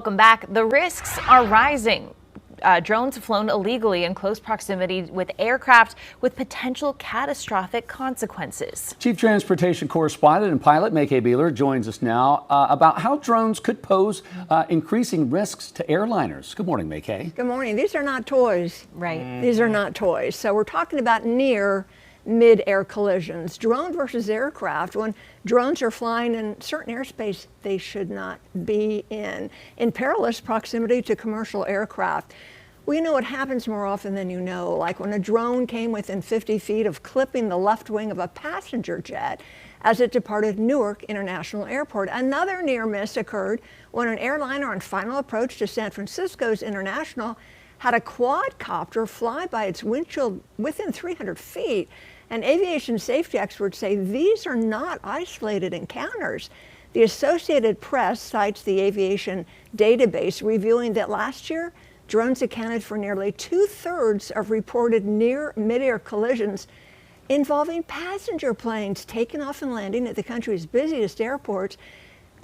Welcome back. The risks are rising. Drones have flown illegally in close proximity with aircraft with potential catastrophic consequences. Chief Transportation Correspondent and pilot Mackay Beeler joins us now about how drones could pose increasing risks to airliners. Good morning, Mackay. Good morning. These are not toys. Right. These are not toys. So we're talking about near mid-air collisions. Drone versus aircraft. When drones are flying in certain airspace they should not be in perilous proximity to commercial aircraft. We know it happens more often than you know, like when a drone came within 50 feet of clipping the left wing of a passenger jet as it departed Newark International Airport. Another near miss occurred when an airliner on final approach to San Francisco's International had a quadcopter fly by its windshield within 300 feet. And aviation safety experts say these are not isolated encounters. The Associated Press cites the aviation database revealing that last year, drones accounted for nearly 2/3 of reported near mid-air collisions involving passenger planes taking off and landing at the country's busiest airports.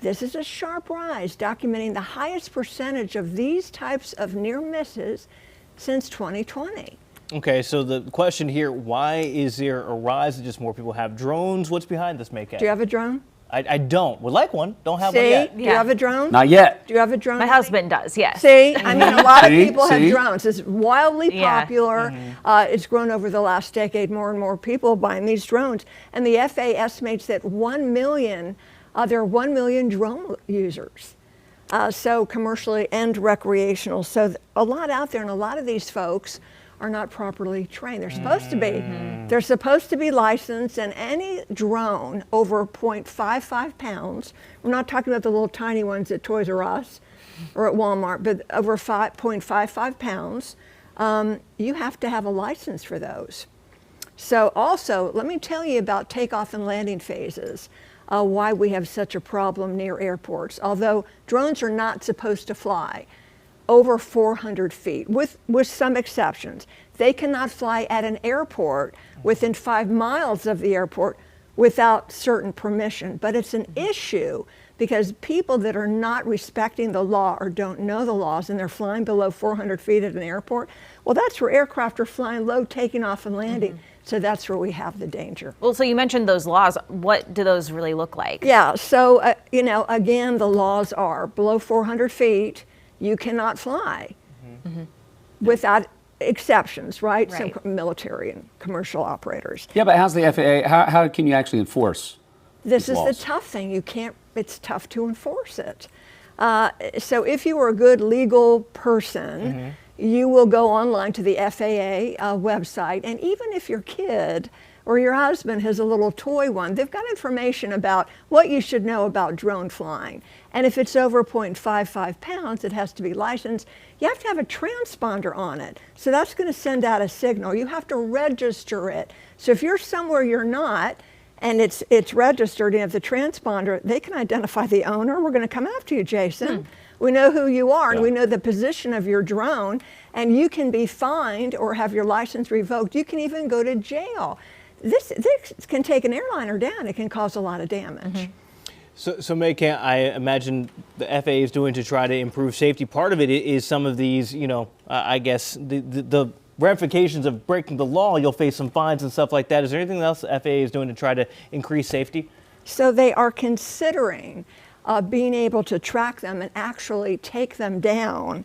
This is a sharp rise, documenting the highest percentage of these types of near misses since 2020. Okay, so the question here, why is there a rise? Just more people have drones? What's behind this, Mackay? Do you have a drone? I don't. Would like one. Don't have one yet. Do you have a drone? Not yet. Do you have a drone? My husband does, yes. See, I mean, a lot of people have See? drones. It's wildly Yeah. popular. It's grown over the last decade, more and more people buying these drones. And the FAA estimates that there are 1 million drone users. So commercially and recreational. So a lot out there, and a lot of these folks are not properly trained. They're supposed to be. They're supposed to be licensed, and any drone over 0.55 pounds, we're not talking about the little tiny ones at Toys R Us or at Walmart, but over 0.55 pounds, you have to have a license for those. So also, let me tell you about takeoff and landing phases, why we have such a problem near airports. Although drones are not supposed to fly over 400 feet, with some exceptions. They cannot fly at an airport within 5 miles of the airport without certain permission. But it's an issue because people that are not respecting the law or don't know the laws and they're flying below 400 feet at an airport, well, that's where aircraft are flying low, taking off and landing. So that's where we have the danger. Well, so you mentioned those laws. What do those really look like? Yeah, so, again, the laws are below 400 feet, you cannot fly without exceptions, right? Right. Some military and commercial operators. Yeah, but how's the FAA, how can you actually enforce This these is laws? the tough thing. It's tough to enforce it. So if you were a good legal person, you will go online to the FAA website, and even if your kid or your husband has a little toy one, they've got information about what you should know about drone flying. And if it's over 0.55 pounds, it has to be licensed. You have to have a transponder on it. So that's going to send out a signal. You have to register it. So if you're somewhere you're not, and it's registered, and if the transponder, they can identify the owner. We're going to come after you, Jason. We know who you are, and we know the position of your drone, and you can be fined or have your license revoked. You can even go to jail. This can take an airliner down. It can cause a lot of damage. So Mackay, I imagine the FAA is doing to try to improve safety. Part of it is some of these, I guess, the ramifications of breaking the law. You'll face some fines and stuff like that. Is there anything else the FAA is doing to try to increase safety? So they are considering being able to track them and actually take them down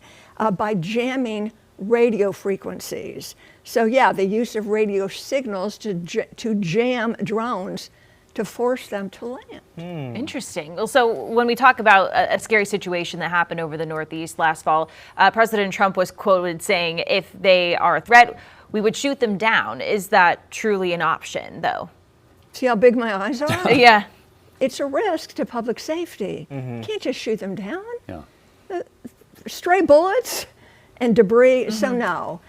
by jamming radio frequencies. So yeah, the use of radio signals to jam drones to force them to land. Interesting. Well, so when we talk about a scary situation that happened over the Northeast last fall, President Trump was quoted saying, if they are a threat, we would shoot them down. Is that truly an option, though? See how big my eyes are? Yeah. It's a risk to public safety. You can't just shoot them down. Yeah. Stray bullets and debris, so no.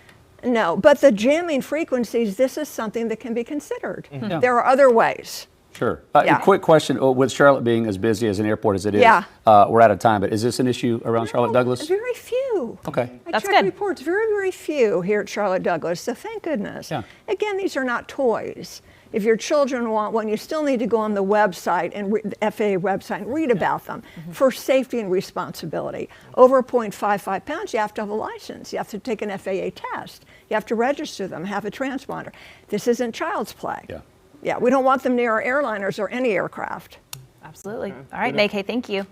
But the jamming frequencies, this is something that can be considered. There are other ways. Sure. Yeah. Quick question, with Charlotte being as busy as an airport as it is, Yeah. we're out of time, but is this an issue around Charlotte Douglas? Very few. Okay. I That's checked good. reports, very, very few here at Charlotte Douglas, so thank goodness. Yeah. Again, these are not toys. If your children want one, you still need to go on the website and the FAA website and read about them for safety and responsibility. Over 0.55 pounds, you have to have a license. You have to take an FAA test. You have to register them, have a transponder. This isn't child's play. Yeah. We don't want them near our airliners or any aircraft. Absolutely. All right, May Kay, thank you.